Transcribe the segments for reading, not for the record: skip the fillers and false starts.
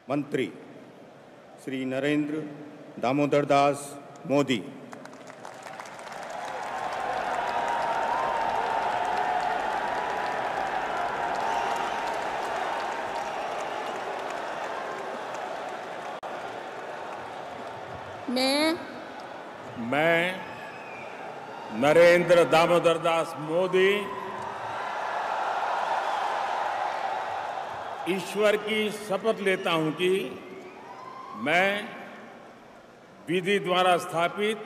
मंत्री श्री नरेंद्र दामोदर दास मोदी। मैं नरेंद्र दामोदर दास मोदी ईश्वर की शपथ लेता हूं कि मैं विधि द्वारा स्थापित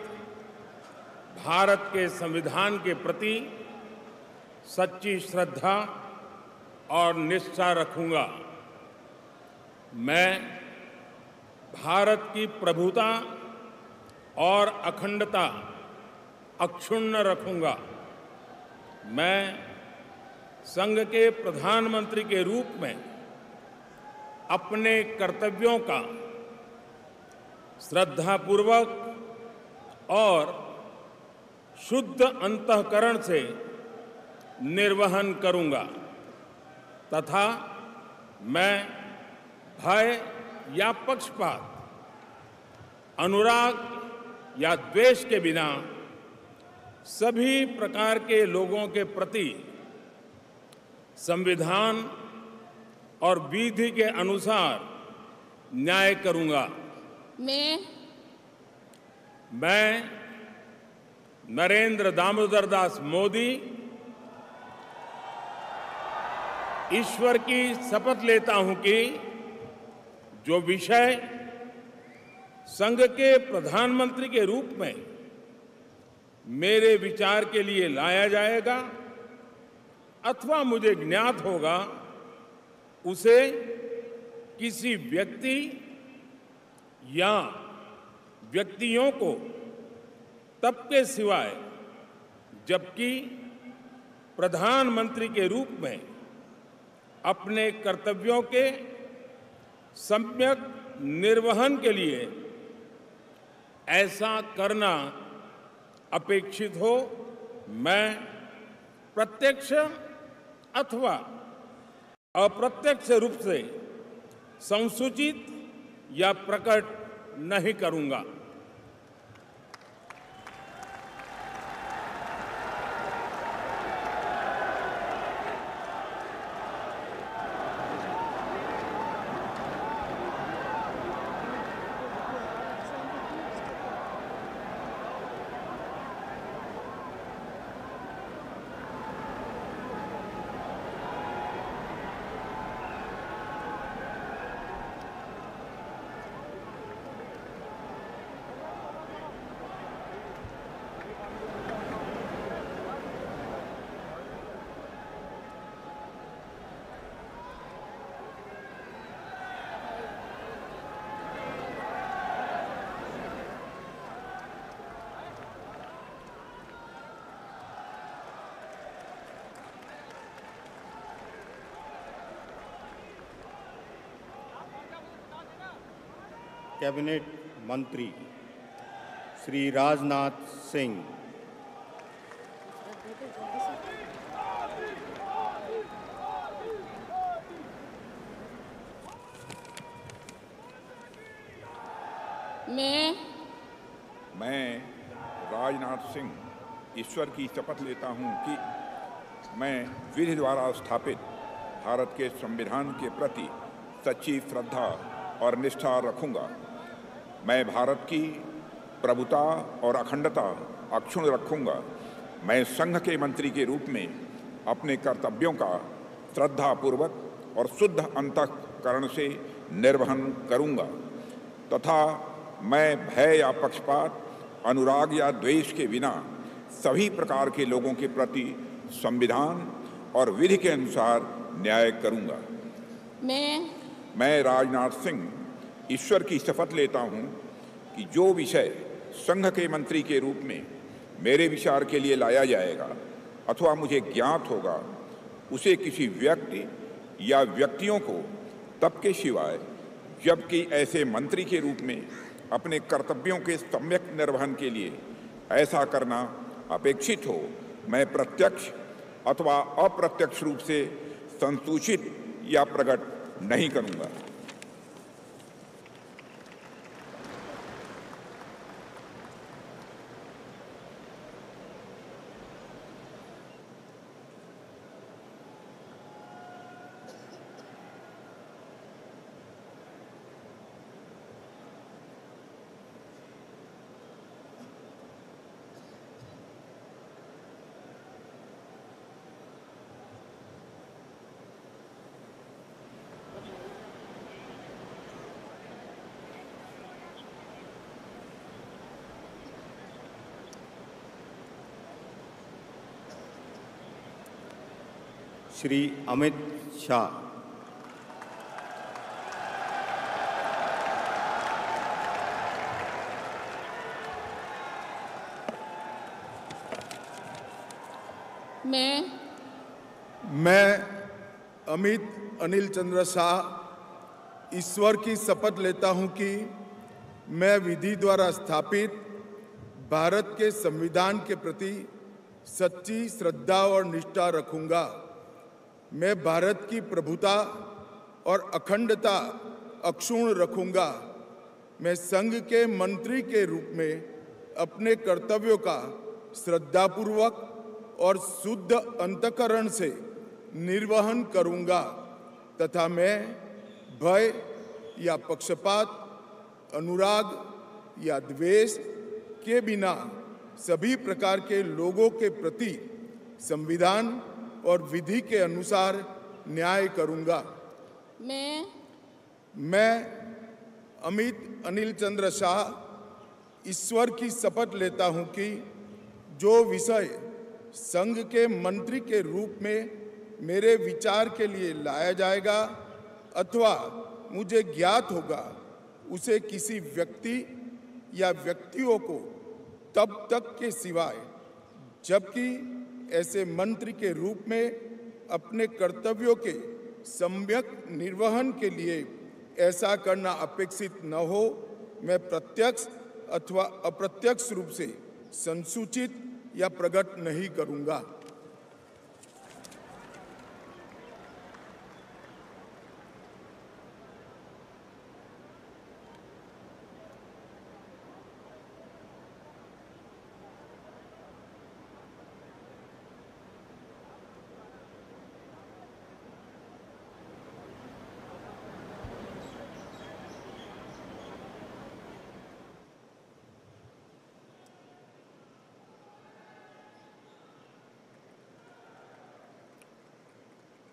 भारत के संविधान के प्रति सच्ची श्रद्धा और निष्ठा रखूंगा। मैं भारत की प्रभुता और अखंडता अक्षुण्ण रखूंगा। मैं संघ के प्रधानमंत्री के रूप में अपने कर्तव्यों का श्रद्धापूर्वक और शुद्ध अंतःकरण से निर्वहन करूंगा तथा मैं भय या पक्षपात, अनुराग या द्वेष के बिना सभी प्रकार के लोगों के प्रति संविधान और विधि के अनुसार न्याय करूंगा। मैं नरेंद्र दामोदर दास मोदी ईश्वर की शपथ लेता हूं कि जो विषय संघ के प्रधानमंत्री के रूप में मेरे विचार के लिए लाया जाएगा अथवा मुझे ज्ञात होगा, उसे किसी व्यक्ति या व्यक्तियों को तब के सिवाय जबकि प्रधानमंत्री के रूप में अपने कर्तव्यों के सम्यक निर्वहन के लिए ऐसा करना अपेक्षित हो, मैं प्रत्यक्ष अथवा अप्रत्यक्ष रूप से संसूचित या प्रकट नहीं करूंगा। कैबिनेट मंत्री श्री राजनाथ सिंह। मैं राजनाथ सिंह ईश्वर की शपथ लेता हूं कि मैं विधि द्वारा स्थापित भारत के संविधान के प्रति सच्ची श्रद्धा और निष्ठा रखूंगा। मैं भारत की प्रभुता और अखंडता अक्षुण्ण रखूंगा। मैं संघ के मंत्री के रूप में अपने कर्तव्यों का श्रद्धापूर्वक और शुद्ध अंतःकरण से निर्वहन करूंगा तथा मैं भय या पक्षपात, अनुराग या द्वेष के बिना सभी प्रकार के लोगों के प्रति संविधान और विधि के अनुसार न्याय करूंगा। मैं राजनाथ सिंह ईश्वर की शपथ लेता हूं कि जो विषय संघ के मंत्री के रूप में मेरे विचार के लिए लाया जाएगा अथवा मुझे ज्ञात होगा, उसे किसी व्यक्ति या व्यक्तियों को तब के सिवाय जबकि ऐसे मंत्री के रूप में अपने कर्तव्यों के सम्यक निर्वहन के लिए ऐसा करना अपेक्षित हो, मैं प्रत्यक्ष अथवा अप्रत्यक्ष रूप से संसूचित या प्रकट नहीं करूंगा। श्री अमित शाह। मैं अमित अनिल चंद्र शाह ईश्वर की शपथ लेता हूं कि मैं विधि द्वारा स्थापित भारत के संविधान के प्रति सच्ची श्रद्धा और निष्ठा रखूंगा। मैं भारत की प्रभुता और अखंडता अक्षुण्ण रखूंगा। मैं संघ के मंत्री के रूप में अपने कर्तव्यों का श्रद्धापूर्वक और शुद्ध अंतःकरण से निर्वहन करूंगा तथा मैं भय या पक्षपात, अनुराग या द्वेष के बिना सभी प्रकार के लोगों के प्रति संविधान और विधि के अनुसार न्याय करूंगा। मैं अमित अनिल चंद्र शाह ईश्वर की शपथ लेता हूं कि जो विषय संघ के मंत्री के रूप में मेरे विचार के लिए लाया जाएगा अथवा मुझे ज्ञात होगा, उसे किसी व्यक्ति या व्यक्तियों को तब तक के सिवाय जबकि ऐसे मंत्री के रूप में अपने कर्तव्यों के सम्यक निर्वहन के लिए ऐसा करना अपेक्षित न हो, मैं प्रत्यक्ष अथवा अप्रत्यक्ष रूप से संसूचित या प्रकट नहीं करूंगा।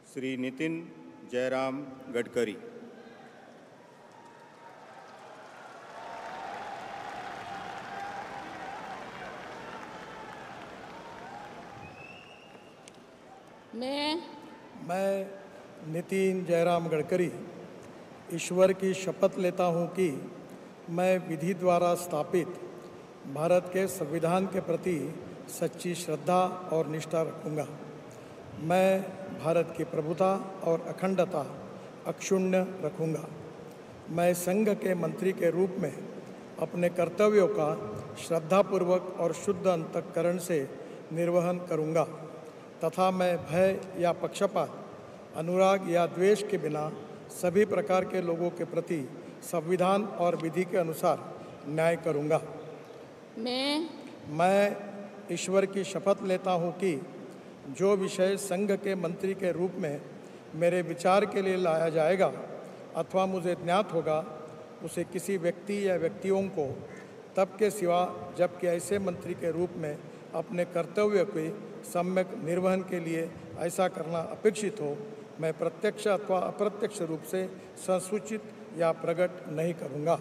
श्री नितिन जयराम गडकरी। मैं नितिन जयराम गडकरी ईश्वर की शपथ लेता हूं कि मैं विधि द्वारा स्थापित भारत के संविधान के प्रति सच्ची श्रद्धा और निष्ठा रखूंगा। मैं भारत की प्रभुता और अखंडता अक्षुण्ण रखूंगा। मैं संघ के मंत्री के रूप में अपने कर्तव्यों का श्रद्धापूर्वक और शुद्ध अंतःकरण से निर्वहन करूंगा तथा मैं भय या पक्षपात, अनुराग या द्वेष के बिना सभी प्रकार के लोगों के प्रति संविधान और विधि के अनुसार न्याय करूंगा। मैं ईश्वर की शपथ लेता हूं कि जो विषय संघ के मंत्री के रूप में मेरे विचार के लिए लाया जाएगा अथवा मुझे ज्ञात होगा, उसे किसी व्यक्ति या व्यक्तियों को तब के सिवा जबकि ऐसे मंत्री के रूप में अपने कर्तव्य के सम्यक निर्वहन के लिए ऐसा करना अपेक्षित हो, मैं प्रत्यक्ष अथवा अप्रत्यक्ष रूप से संसूचित या प्रकट नहीं करूँगा।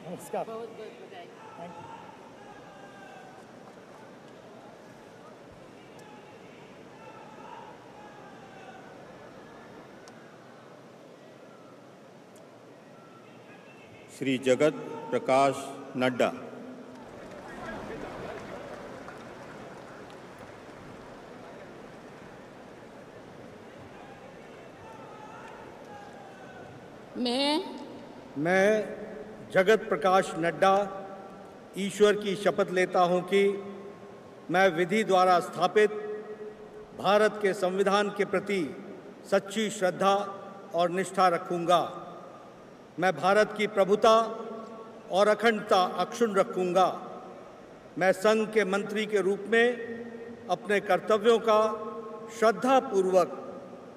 नमस्कार। बहुत बहुत बधाई। Thank you. श्री जगत प्रकाश नड्डा। मैं जगत प्रकाश नड्डा ईश्वर की शपथ लेता हूं कि मैं विधि द्वारा स्थापित भारत के संविधान के प्रति सच्ची श्रद्धा और निष्ठा रखूंगा। मैं भारत की प्रभुता और अखंडता अक्षुण्ण रखूंगा। मैं संघ के मंत्री के रूप में अपने कर्तव्यों का श्रद्धापूर्वक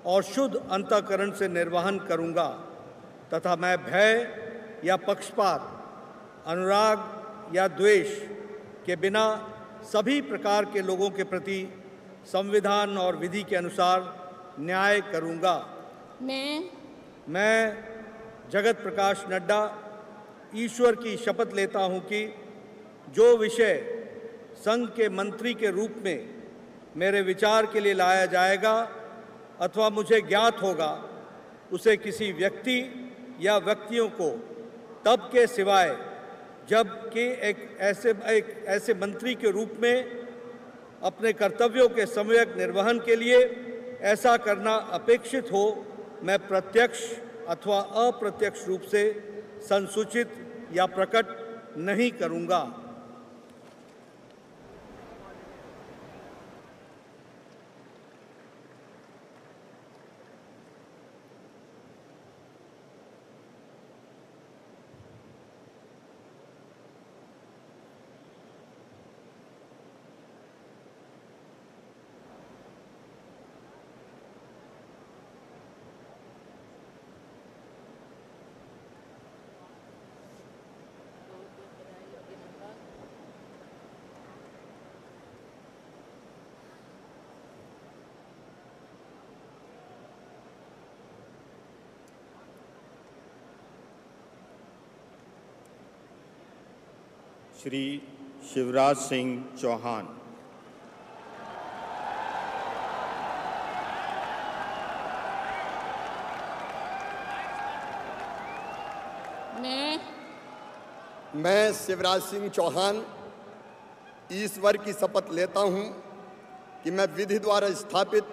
और शुद्ध अंतःकरण से निर्वहन करूंगा तथा मैं भय या पक्षपात, अनुराग या द्वेष के बिना सभी प्रकार के लोगों के प्रति संविधान और विधि के अनुसार न्याय करूंगा। मैं जगत प्रकाश नड्डा ईश्वर की शपथ लेता हूं कि जो विषय संघ के मंत्री के रूप में मेरे विचार के लिए लाया जाएगा अथवा मुझे ज्ञात होगा, उसे किसी व्यक्ति या व्यक्तियों को तब के सिवाय जबकि एक ऐसे मंत्री के रूप में अपने कर्तव्यों के सम्यक निर्वहन के लिए ऐसा करना अपेक्षित हो, मैं प्रत्यक्ष अथवा अप्रत्यक्ष रूप से संसूचित या प्रकट नहीं करूंगा। श्री शिवराज सिंह चौहान। मैं शिवराज सिंह चौहान ईश्वर की शपथ लेता हूं कि मैं विधि द्वारा स्थापित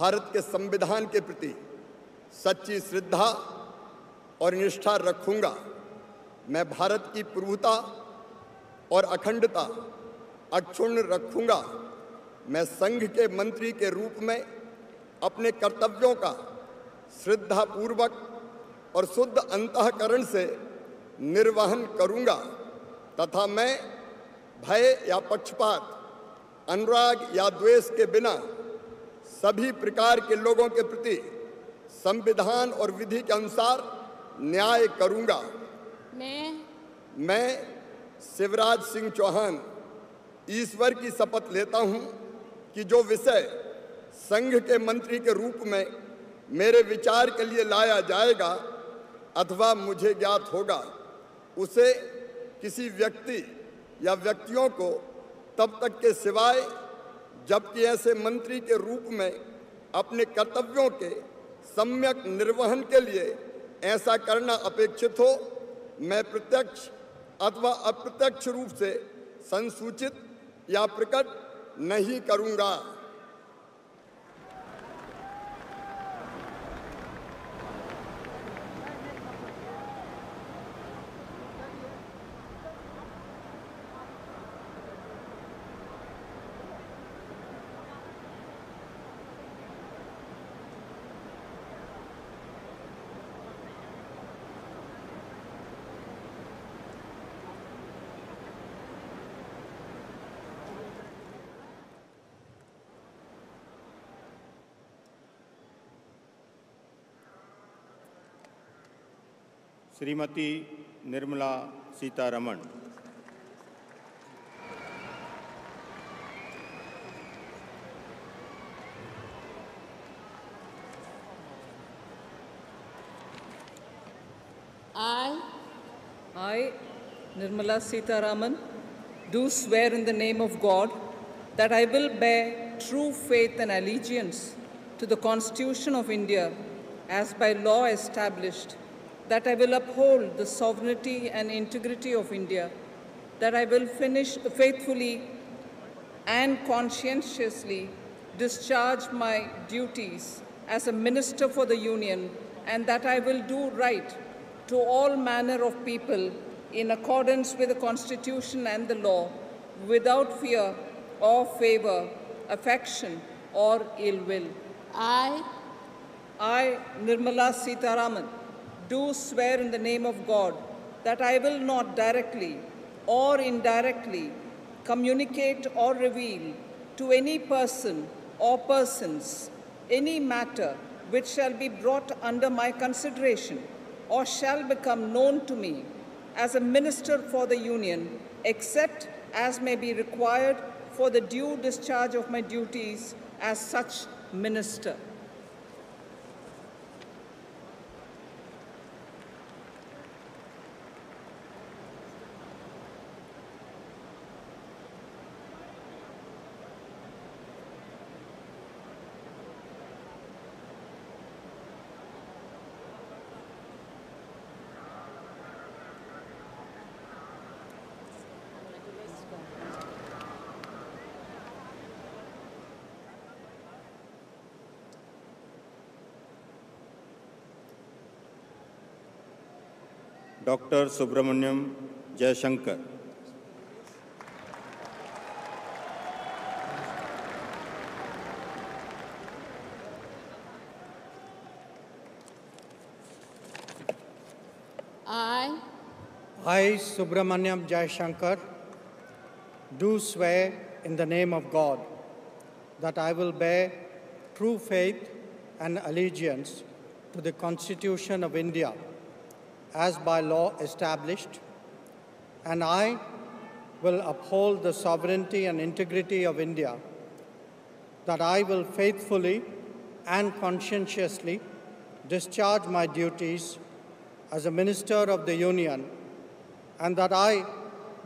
भारत के संविधान के प्रति सच्ची श्रद्धा और निष्ठा रखूंगा। मैं भारत की प्रभुता और अखंडता अक्षुण्ण रखूंगा। मैं संघ के मंत्री के रूप में अपने कर्तव्यों का श्रद्धापूर्वक और शुद्ध अंतःकरण से निर्वहन करूंगा तथा मैं भय या पक्षपात, अनुराग या द्वेष के बिना सभी प्रकार के लोगों के प्रति संविधान और विधि के अनुसार न्याय करूंगा। मैं शिवराज सिंह चौहान ईश्वर की शपथ लेता हूं कि जो विषय संघ के मंत्री के रूप में मेरे विचार के लिए लाया जाएगा अथवा मुझे ज्ञात होगा, उसे किसी व्यक्ति या व्यक्तियों को तब तक के सिवाय जबकि ऐसे मंत्री के रूप में अपने कर्तव्यों के सम्यक निर्वहन के लिए ऐसा करना अपेक्षित हो, मैं प्रत्यक्ष अथवा अप्रत्यक्ष रूप से संसूचित या प्रकट नहीं करूंगा। Shrimati Nirmala Sitharaman. I, Nirmala Sitharaman, do swear in the name of God that I will bear true faith and allegiance to the Constitution of India as by law established, that I will uphold the sovereignty and integrity of India, that I will faithfully and conscientiously discharge my duties as a minister for the Union, and that I will do right to all manner of people in accordance with the Constitution and the law, without fear or favor, affection or ill will. I, Nirmala Sitharaman, do swear in the name of God that I will not directly or indirectly communicate or reveal to any person or persons any matter which shall be brought under my consideration or shall become known to me as a minister for the Union, except as may be required for the due discharge of my duties as such minister. Doctor Subramaniam Jayashankar. I, Subramaniam Jayashankar, do swear in the name of God that I will bear true faith and allegiance to the Constitution of India as by law established, and I will uphold the sovereignty and integrity of India, that I will faithfully and conscientiously discharge my duties as a Minister of the Union, and that I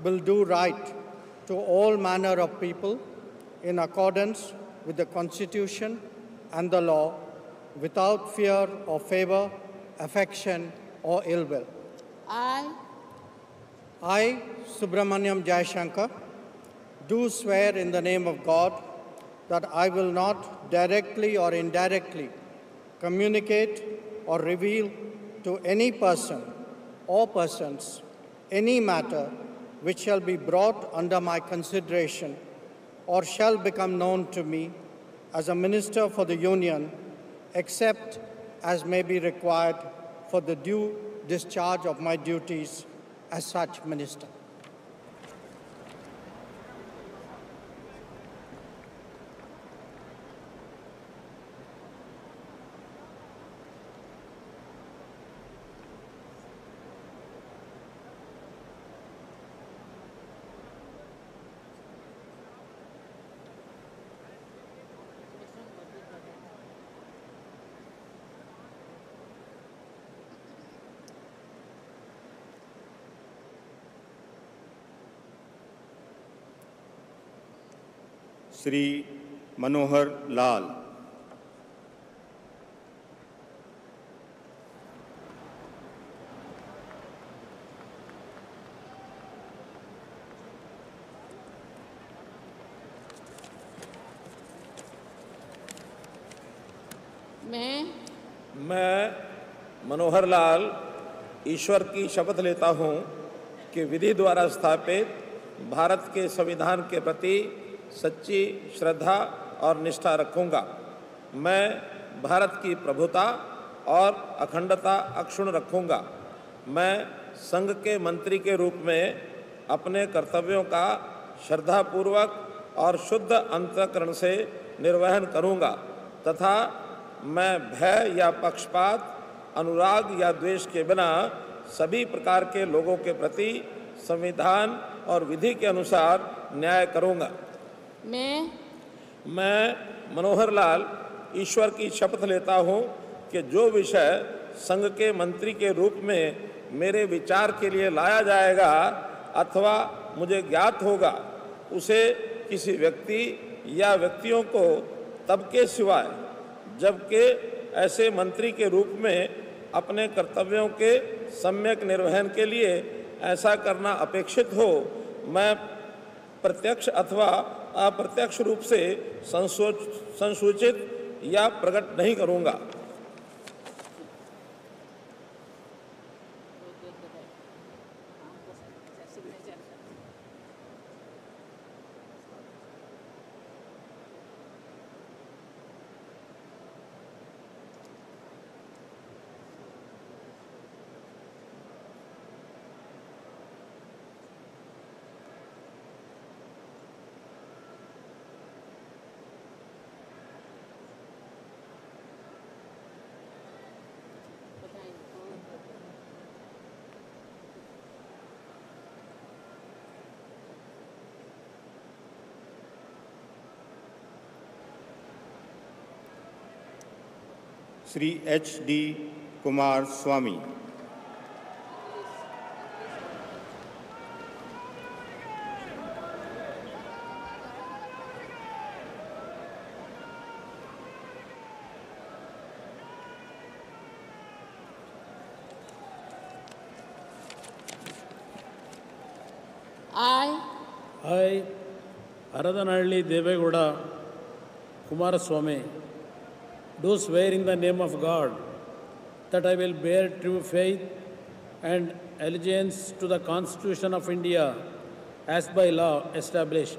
will do right to all manner of people in accordance with the Constitution and the law, without fear or favor, affection, or ill will. I, Subramaniam Jayashankar, do swear in the name of God that I will not directly or indirectly communicate or reveal to any person or persons any matter which shall be brought under my consideration or shall become known to me as a Minister for the Union, except as may be required for the due discharge of my duties as such minister. Shri Manohar Lal. मैं मनोहर लाल ईश्वर की शपथ लेता हूँ कि विधि द्वारा स्थापित भारत के संविधान के प्रति सच्ची श्रद्धा और निष्ठा रखूँगा। मैं भारत की प्रभुता और अखंडता अक्षुण्ण रखूँगा। मैं संघ के मंत्री के रूप में अपने कर्तव्यों का श्रद्धापूर्वक और शुद्ध अंतःकरण से निर्वहन करूँगा तथा मैं भय या पक्षपात, अनुराग या द्वेष के बिना सभी प्रकार के लोगों के प्रति संविधान और विधि के अनुसार न्याय करूँगा। मैं मनोहर लाल ईश्वर की शपथ लेता हूँ कि जो विषय संघ के मंत्री के रूप में मेरे विचार के लिए लाया जाएगा अथवा मुझे ज्ञात होगा, उसे किसी व्यक्ति या व्यक्तियों को तब के सिवाय जबकि ऐसे मंत्री के रूप में अपने कर्तव्यों के सम्यक निर्वहन के लिए ऐसा करना अपेक्षित हो, मैं प्रत्यक्ष अथवा अप्रत्यक्ष रूप से संसूचित या प्रकट नहीं करूँगा। Shri HD Kumar Swami. I, Aradanalli Devegowda Kumaraswamy, do swear in the name of God that I will bear true faith and allegiance to the Constitution of India as by law established,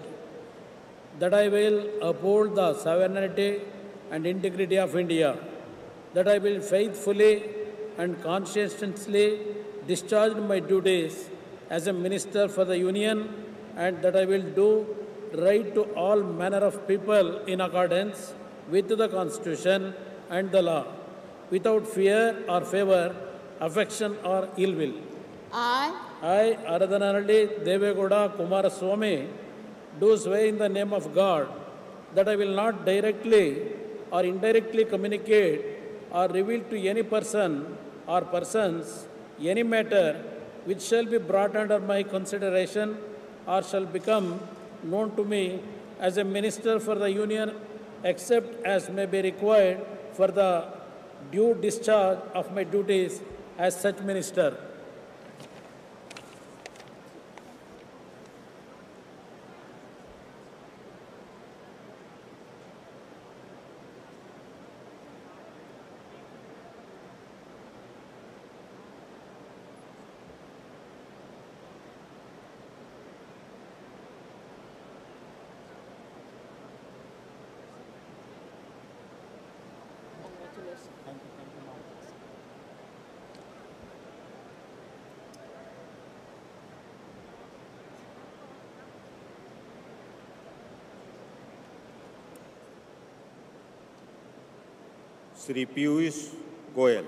that I will uphold the sovereignty and integrity of India, that I will faithfully and conscientiously discharge my duties as a Minister for the Union, and that I will do right to all manner of people in accordance with the Constitution and the law, without fear or favor, affection or ill will. I, Aradanalli Devegowda Kumaraswamy, do swear in the name of God that I will not directly or indirectly communicate or reveal to any person or persons any matter which shall be brought under my consideration or shall become known to me as a Minister for the Union, except as may be required for the due discharge of my duties as such Minister. Shri Piyush Goyal.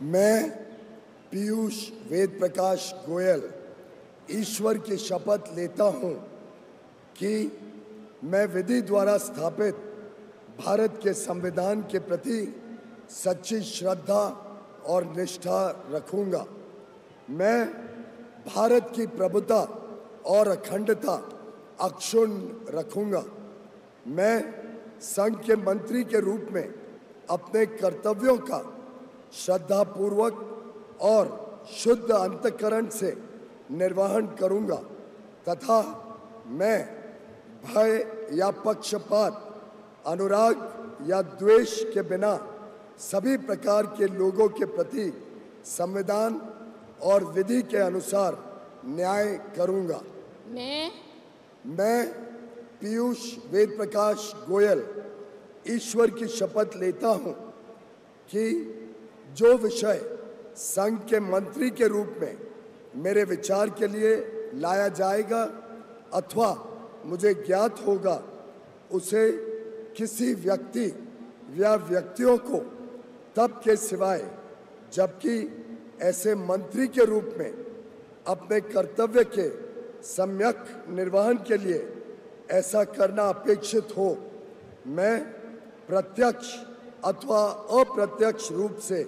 मैं पीयूष वेद प्रकाश गोयल ईश्वर की शपथ लेता हूं कि मैं विधि द्वारा स्थापित भारत के संविधान के प्रति सच्ची श्रद्धा और निष्ठा रखूंगा। मैं भारत की प्रभुता और अखंडता अक्षुण्ण रखूंगा। मैं संघ के मंत्री के रूप में अपने कर्तव्यों का श्रद्धापूर्वक और शुद्ध अंतःकरण से निर्वहन करूंगा तथा मैं भय या पक्षपात, अनुराग या द्वेष के बिना सभी प्रकार के लोगों के प्रति संविधान और विधि के अनुसार न्याय करूंगा। मैं पीयूष वेद प्रकाश गोयल ईश्वर की शपथ लेता हूं कि जो विषय संघ के मंत्री के रूप में मेरे विचार के लिए लाया जाएगा अथवा मुझे ज्ञात होगा, उसे किसी व्यक्ति या व्यक्तियों को तब के सिवाय जबकि ऐसे मंत्री के रूप में अपने कर्तव्य के सम्यक निर्वहन के लिए ऐसा करना अपेक्षित हो, मैं प्रत्यक्ष अथवा अप्रत्यक्ष रूप से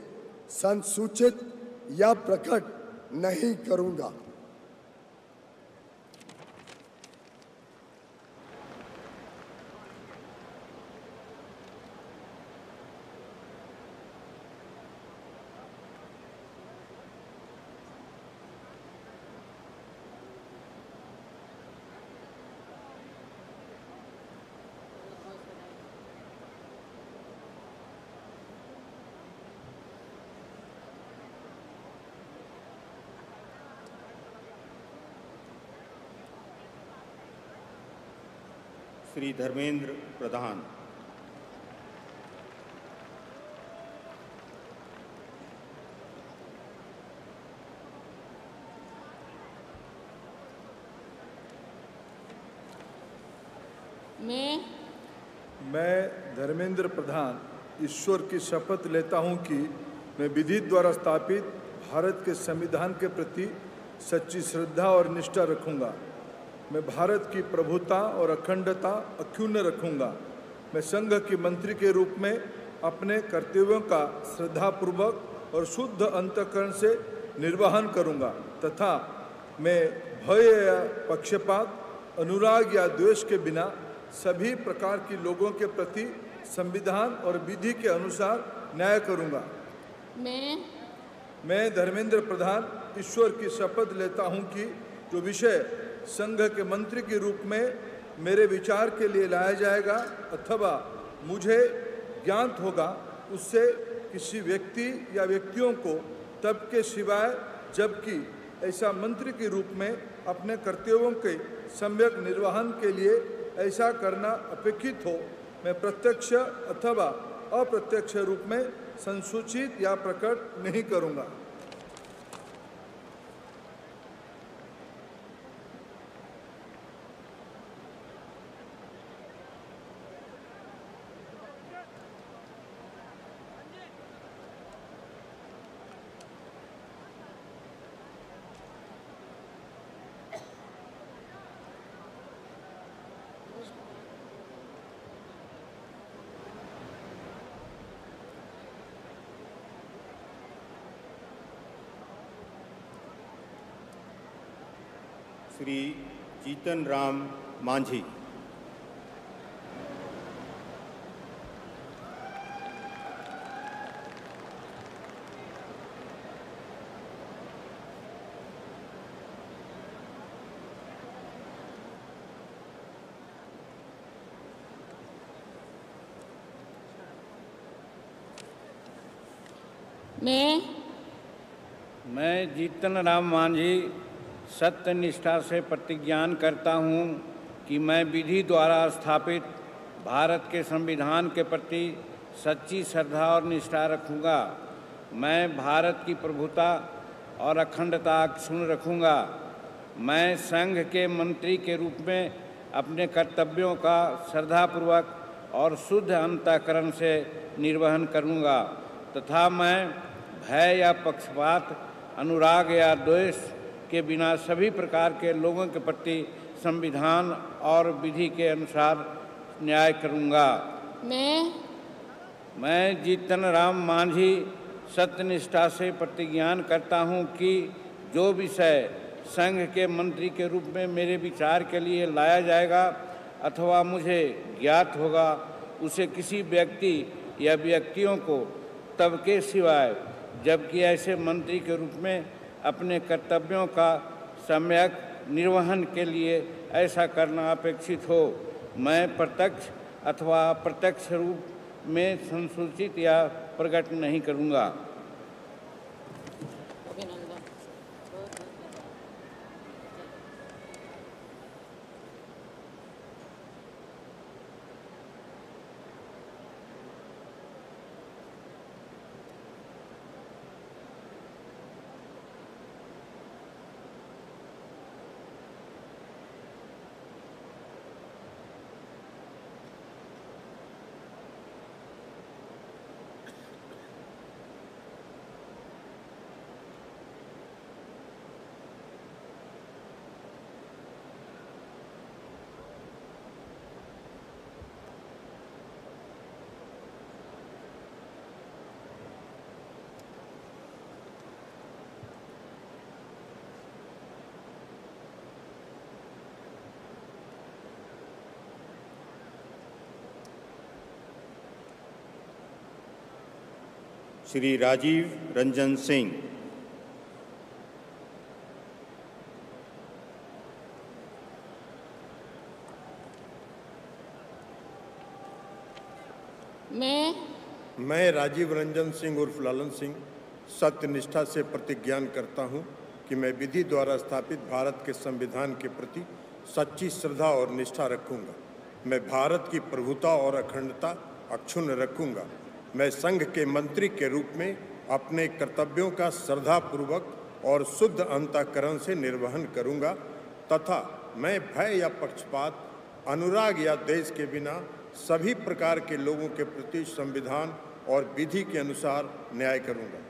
संसूचित या प्रकट नहीं करूंगा। श्री धर्मेंद्र प्रधान। मैं धर्मेंद्र प्रधान ईश्वर की शपथ लेता हूं कि मैं विधि द्वारा स्थापित भारत के संविधान के प्रति सच्ची श्रद्धा और निष्ठा रखूंगा। मैं भारत की प्रभुता और अखंडता अक्षुण्ण रखूंगा। मैं संघ के मंत्री के रूप में अपने कर्तव्यों का श्रद्धापूर्वक और शुद्ध अंतःकरण से निर्वहन करूंगा तथा मैं भय या पक्षपात, अनुराग या द्वेष के बिना सभी प्रकार के लोगों के प्रति संविधान और विधि के अनुसार न्याय करूंगा। मैं धर्मेंद्र प्रधान ईश्वर की शपथ लेता हूं कि जो विषय संघ के मंत्री के रूप में मेरे विचार के लिए लाया जाएगा अथवा मुझे ज्ञात होगा उससे किसी व्यक्ति या व्यक्तियों को तब के सिवाय जबकि ऐसा मंत्री के रूप में अपने कर्तव्यों के सम्यक निर्वहन के लिए ऐसा करना अपेक्षित हो, मैं प्रत्यक्ष अथवा अप्रत्यक्ष रूप में संसूचित या प्रकट नहीं करूंगा। श्री जीतन राम मांझी। मैं जीतन राम मांझी सत्य निष्ठा से प्रतिज्ञान करता हूँ कि मैं विधि द्वारा स्थापित भारत के संविधान के प्रति सच्ची श्रद्धा और निष्ठा रखूँगा। मैं भारत की प्रभुता और अखंडता अक्षुण्ण रखूँगा। मैं संघ के मंत्री के रूप में अपने कर्तव्यों का श्रद्धापूर्वक और शुद्ध अंतःकरण से निर्वहन करूँगा तथा मैं भय या पक्षपात, अनुराग या द्वेष के बिना सभी प्रकार के लोगों के प्रति संविधान और विधि के अनुसार न्याय करूँगा। मैं जीतन राम मांझी सत्यनिष्ठा से प्रतिज्ञान करता हूँ कि जो विषय संघ के मंत्री के रूप में मेरे विचार के लिए लाया जाएगा अथवा मुझे ज्ञात होगा उसे किसी व्यक्ति या व्यक्तियों को तब के सिवाय जबकि ऐसे मंत्री के रूप में अपने कर्तव्यों का सम्यक निर्वहन के लिए ऐसा करना अपेक्षित हो, मैं प्रत्यक्ष अथवा अप्रत्यक्ष रूप में संसूचित या प्रकट नहीं करूँगा। श्री राजीव रंजन सिंह। मैं राजीव रंजन सिंह उर्फ लालन सिंह सत्यनिष्ठा से प्रतिज्ञान करता हूं कि मैं विधि द्वारा स्थापित भारत के संविधान के प्रति सच्ची श्रद्धा और निष्ठा रखूंगा। मैं भारत की प्रभुता और अखंडता अक्षुण्ण रखूंगा। मैं संघ के मंत्री के रूप में अपने कर्तव्यों का श्रद्धापूर्वक और शुद्ध अंतःकरण से निर्वहन करूंगा तथा मैं भय या पक्षपात, अनुराग या द्वेष के बिना सभी प्रकार के लोगों के प्रति संविधान और विधि के अनुसार न्याय करूंगा।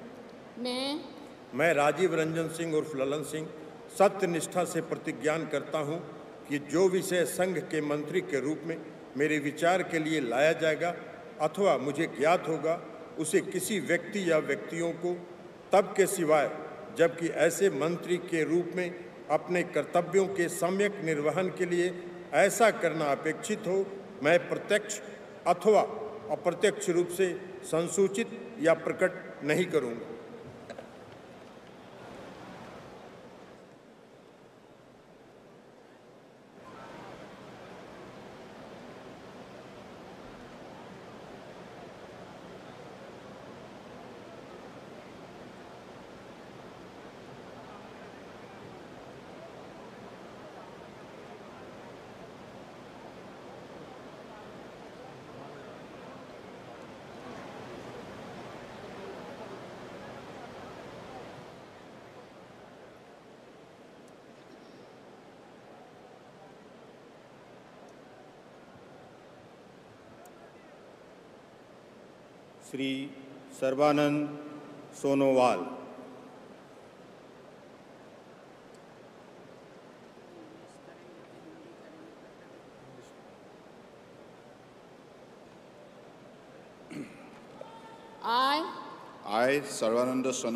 मैं राजीव रंजन सिंह उर्फ ललन सिंह सत्य निष्ठा से प्रतिज्ञान करता हूं कि जो विषय संघ के मंत्री के रूप में मेरे विचार के लिए लाया जाएगा अथवा मुझे ज्ञात होगा, उसे किसी व्यक्ति या व्यक्तियों को तब के सिवाय जबकि ऐसे मंत्री के रूप में अपने कर्तव्यों के सम्यक निर्वहन के लिए ऐसा करना अपेक्षित हो, मैं प्रत्यक्ष अथवा अप्रत्यक्ष रूप से संसूचित या प्रकट नहीं करूँगा। Shri Sarbananda Sonowal. I, I, Sarvananda Sonowaal,